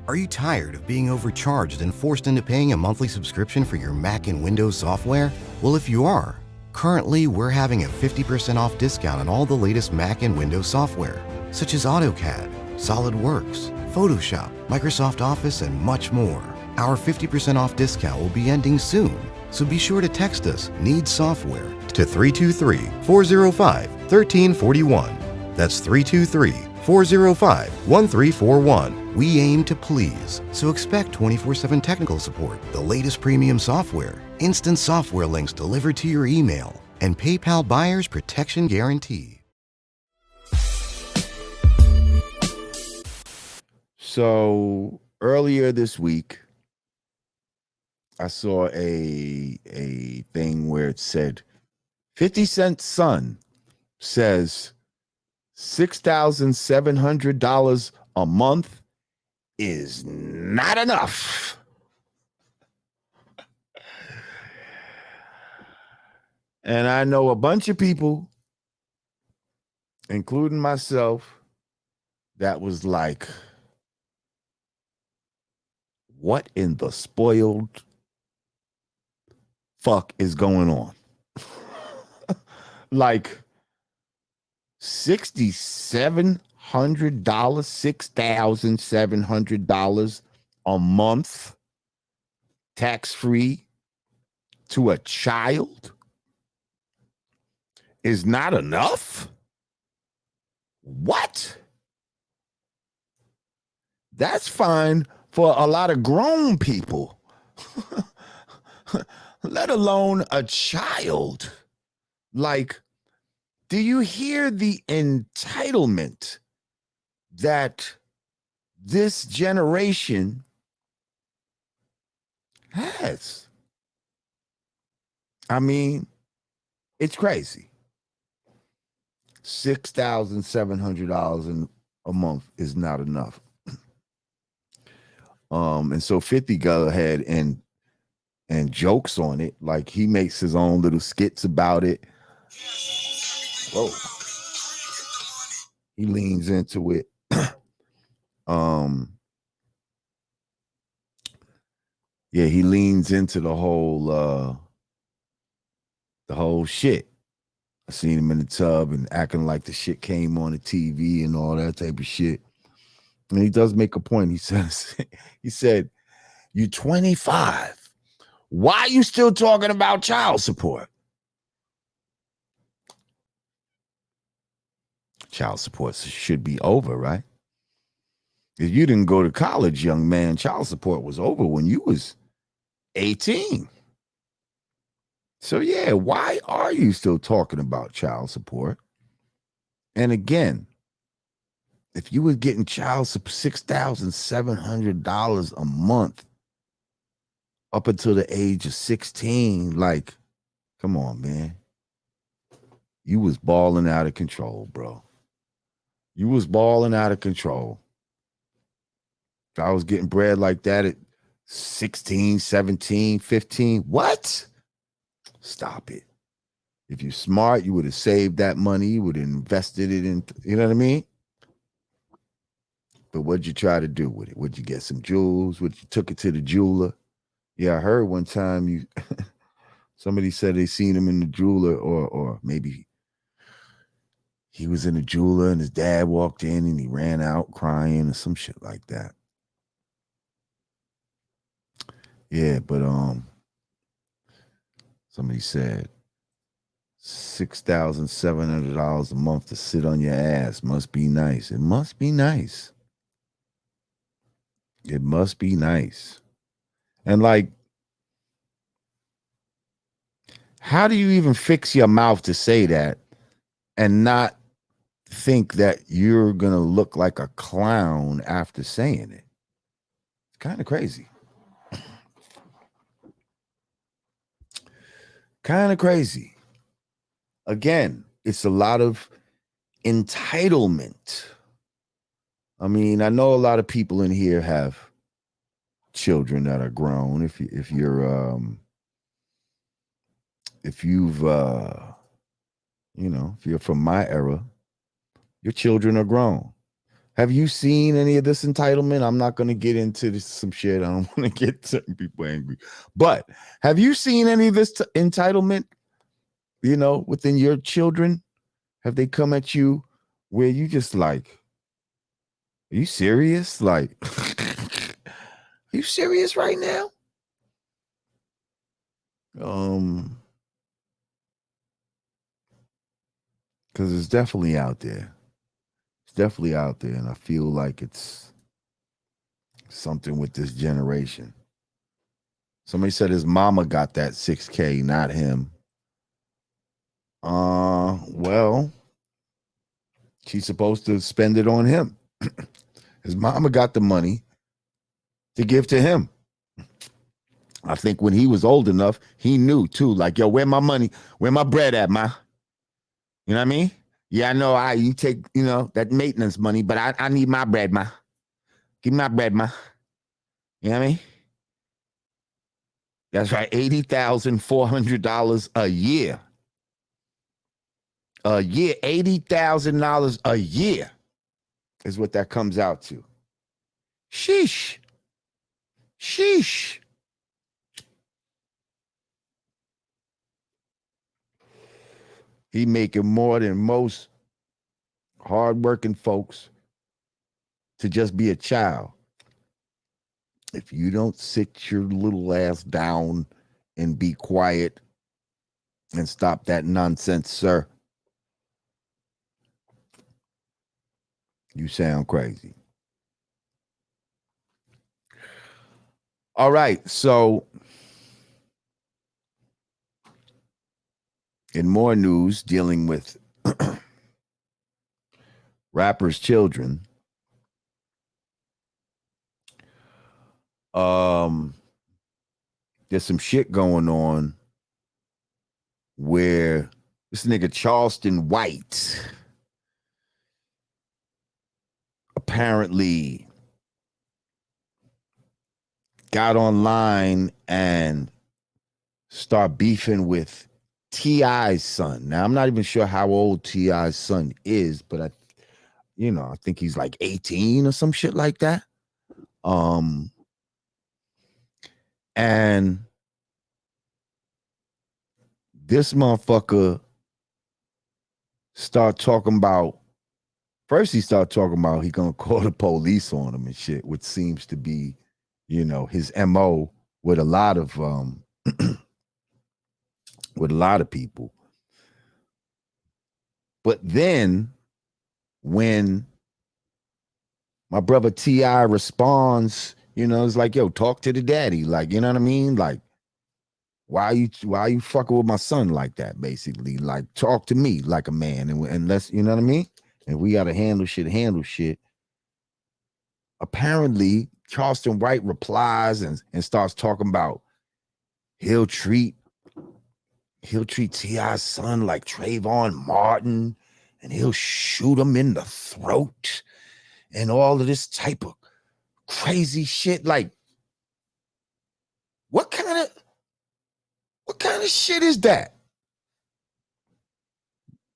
Are you tired of being overcharged and forced into paying a monthly subscription for your Mac and Windows software? Well, if you are, currently we're having a 50% off discount on all the latest Mac and Windows software, such as AutoCAD, SolidWorks, Photoshop, Microsoft Office, and much more. Our 50% off discount will be ending soon, so be sure to text us "Need Software" to 323-405-1341. That's 323-405-1341. We aim to please, so expect 24/7 technical support, the latest premium software, instant software links delivered to your email, and PayPal buyer's protection guarantee. So earlier this week, I saw a thing where it said 50 Cent's son says $6,700 a month is not enough. And I know a bunch of people, including myself, that was like, what in the spoiled fuck is going on? Like $6,700, $6,700 a month, tax-free to a child is not enough? What? That's fine for a lot of grown people, let alone a child. Like, do you hear the entitlement that this generation has? I mean, it's crazy. $6,700 a month is not enough. And so 50 go ahead and jokes on it, like he makes his own little skits about it. Whoa. He leans into it. Yeah, he leans into the whole shit. I seen him in the tub and acting like the shit came on the TV and all that type of shit. And he does make a point. He said, "You 25. Why are you still talking about child support?" Child support should be over, right? If you didn't go to college, young man, child support was over when you was 18. So yeah, why are you still talking about child support? And again, if you was getting child support $6,700 a month up until the age of 16, like, come on, man. You was balling out of control, bro. You was balling out of control. If I was getting bread like that at 16, 17, 15, what? Stop it. If you're smart, you would have saved that money. You would have invested it in, you know what I mean? But what'd you try to do with it? Would you get some jewels? Would you took it to the jeweler? Yeah, I heard one time somebody said they seen him in the jeweler, or maybe he was in the jeweler and his dad walked in and he ran out crying or some shit like that. Yeah, but somebody said $6,700 a month to sit on your ass must be nice. It must be nice. It must be nice. And like, how do you even fix your mouth to say that and not think that you're going to look like a clown after saying it? It's kind of crazy. Kind of crazy. Again, it's a lot of entitlement. I mean, I know a lot of people in here have children that are grown. If you're from my era, your children are grown. Have you seen any of this entitlement? I'm not going to get into some shit. I don't want to get certain people angry. But have you seen any of this entitlement, within your children? Have they come at you where you just like, are you serious? Like, are you serious right now? Because it's definitely out there. It's definitely out there. And I feel like it's something with this generation. Somebody said his mama got that 6K, not him. Well, she's supposed to spend it on him. His mama got the money to give to him. I think when he was old enough, he knew too, like, yo, where my money, where my bread at, ma? You know what I mean? Yeah, I know you take, that maintenance money, but I need my bread, ma. Give me my bread, ma. You know what I mean? That's right, $80,400 a year. A year, $80,000 a year is what that comes out to. Sheesh. Sheesh. He making more than most hardworking folks to just be a child. If you don't sit your little ass down and be quiet and stop that nonsense, sir, you sound crazy. All right, so in more news dealing with rappers' children, there's some shit going on where this nigga Charleston White apparently got online and start beefing with T.I.'s son. Now, I'm not even sure how old T.I.'s son is, but I think he's like 18 or some shit like that. And this motherfucker start talking about, first he started talking about he gonna call the police on him and shit, which seems to be, his MO with a lot of with a lot of people. But then when my brother T.I. responds, it's like, yo, talk to the daddy. Like, you know what I mean? Like, why are you fucking with my son like that, basically? Like, talk to me like a man. And let's, you know what I mean? And we gotta handle shit. Apparently, Charleston White replies and starts talking about he'll treat T.I.'s son like Trayvon Martin, and he'll shoot him in the throat and all of this type of crazy shit. Like, what kind of shit is that?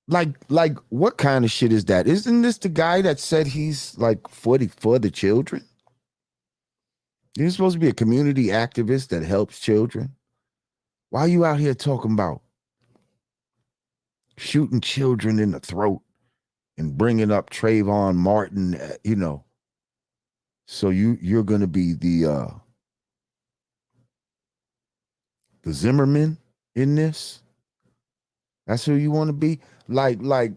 Like what kind of shit is that? Isn't this the guy that said he's like for the children? You're supposed to be a community activist that helps children. Why are you out here talking about shooting children in the throat and bringing up Trayvon Martin? So you're gonna be the Zimmerman in this? That's who you want to be? Like,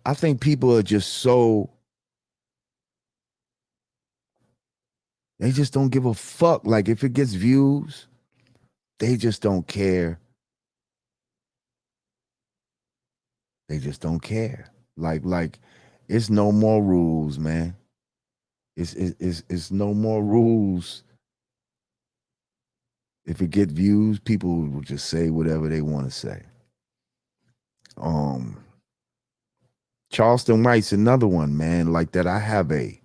I think people are just so, they just don't give a fuck. Like, if it gets views, they just don't care. They just don't care. Like, it's no more rules, man. It's no more rules. If it get views, people will just say whatever they want to say. Charleston White's another one, man, like that. I have a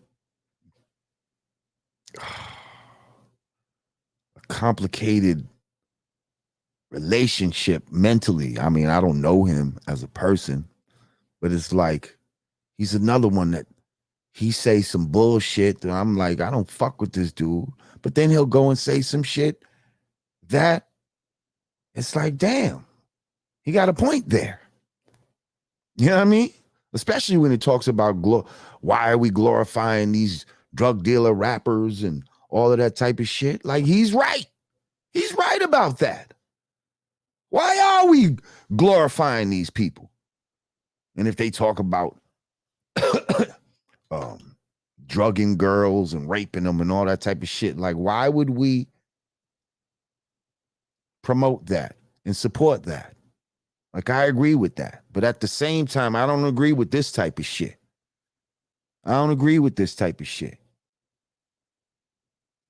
complicated relationship mentally. I mean, I don't know him as a person, but it's like He's another one that he say some bullshit that I'm like, I don't fuck with this dude. But then he'll go and say some shit that it's like, damn, he got a point there. You know what I mean? Especially when it talks about why are we glorifying these drug dealer rappers and all of that type of shit. Like, he's right. He's right about that. Why are we glorifying these people? And if they talk about drugging girls and raping them and all that type of shit, like, why would we promote that and support that? Like, I agree with that. But at the same time, I don't agree with this type of shit. I don't agree with this type of shit.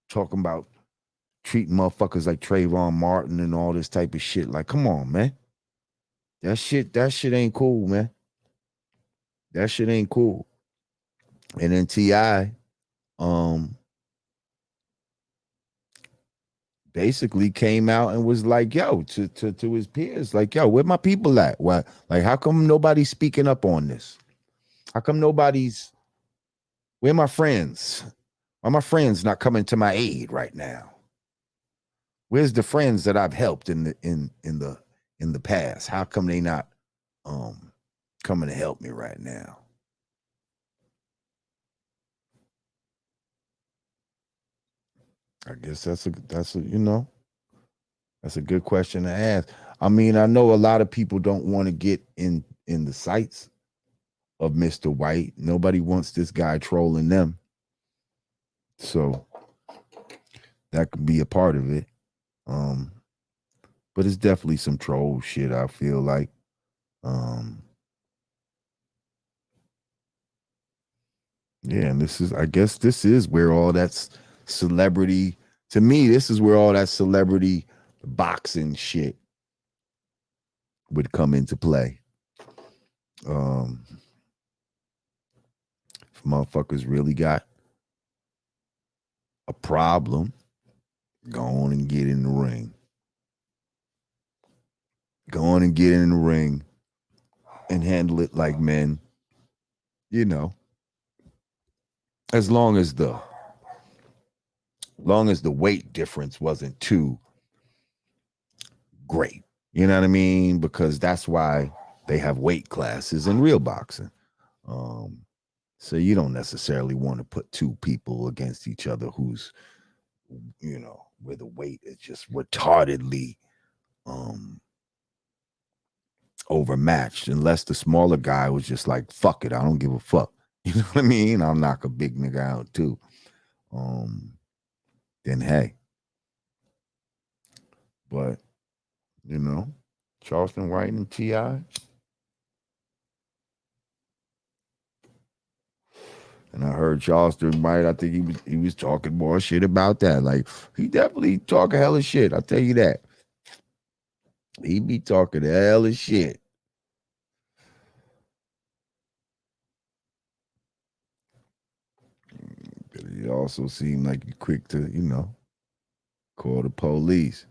Talking about treating motherfuckers like Trayvon Martin and all this type of shit. Like, come on, man. That shit ain't cool, man. That shit ain't cool. And then T.I. basically came out and was like, yo, to his peers, like, yo, where my people at? Why, like, how come nobody's speaking up on this? How come where my friends? Why my friends not coming to my aid right now? Where's the friends that I've helped in the past? How come they not coming to help me right now? I guess that's a good question to ask. I mean, I know a lot of people don't want to get in the sights of Mr. White. Nobody wants this guy trolling them. So that could be a part of it. But it's definitely some troll shit, I feel like. Yeah, and I guess this is where all that's celebrity, to me, this is where all that celebrity boxing shit would come into play. If motherfuckers really got a problem, go on and get in the ring. Go on and get in the ring and handle it like men. You know, as long as the weight difference wasn't too great. You know what I mean? Because that's why they have weight classes in real boxing. So you don't necessarily want to put two people against each other who's, where the weight is just retardedly overmatched, unless the smaller guy was just like, fuck it, I don't give a fuck. You know what I mean? I'll knock a big nigga out too. Then hey. But, Charleston White and T.I. And I heard Charleston White, I think he was talking more shit about that. Like, he definitely talking hella shit, I'll tell you that. He be talking hella shit. But he also seemed like he quick to, call the police.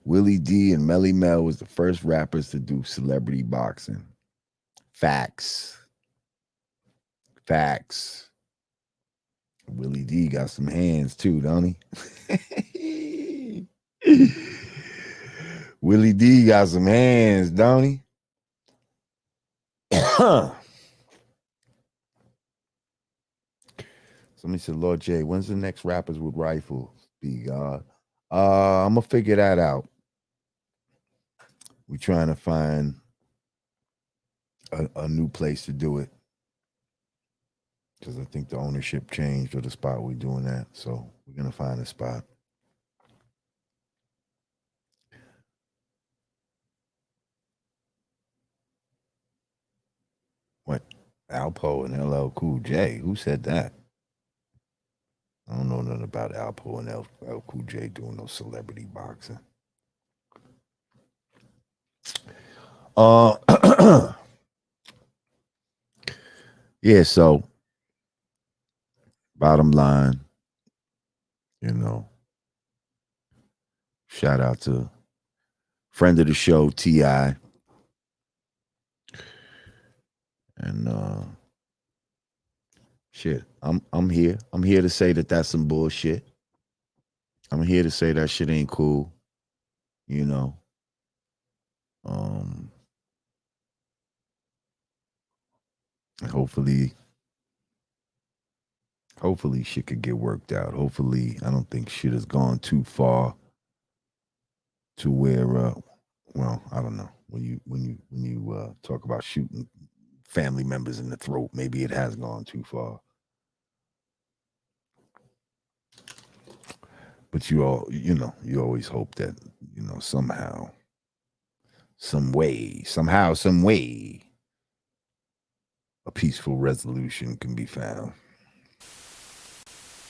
Willie D and Melly Mel was the first rappers to do celebrity boxing. Facts. Willie D got some hands too, don't he? Willie D got some hands, don't he? Somebody said, Lord J, when's the next rappers with rifles be, God? I'm gonna figure that out. We're trying to find a new place to do it, because I think the ownership changed of the spot we're doing that. So we're gonna find a spot. What? Alpo and LL Cool J? Who said that? I don't know nothing about Alpo and LL Cool J doing no celebrity boxing. Yeah, so bottom line, shout out to friend of the show, T.I. And shit, I'm here. I'm here to say that that's some bullshit. I'm here to say that shit ain't cool. You know. Hopefully shit could get worked out. Hopefully, I don't think shit has gone too far to where well, I don't know. When you talk about shooting family members in the throat, maybe it has gone too far. But you always hope that, somehow, some way, a peaceful resolution can be found.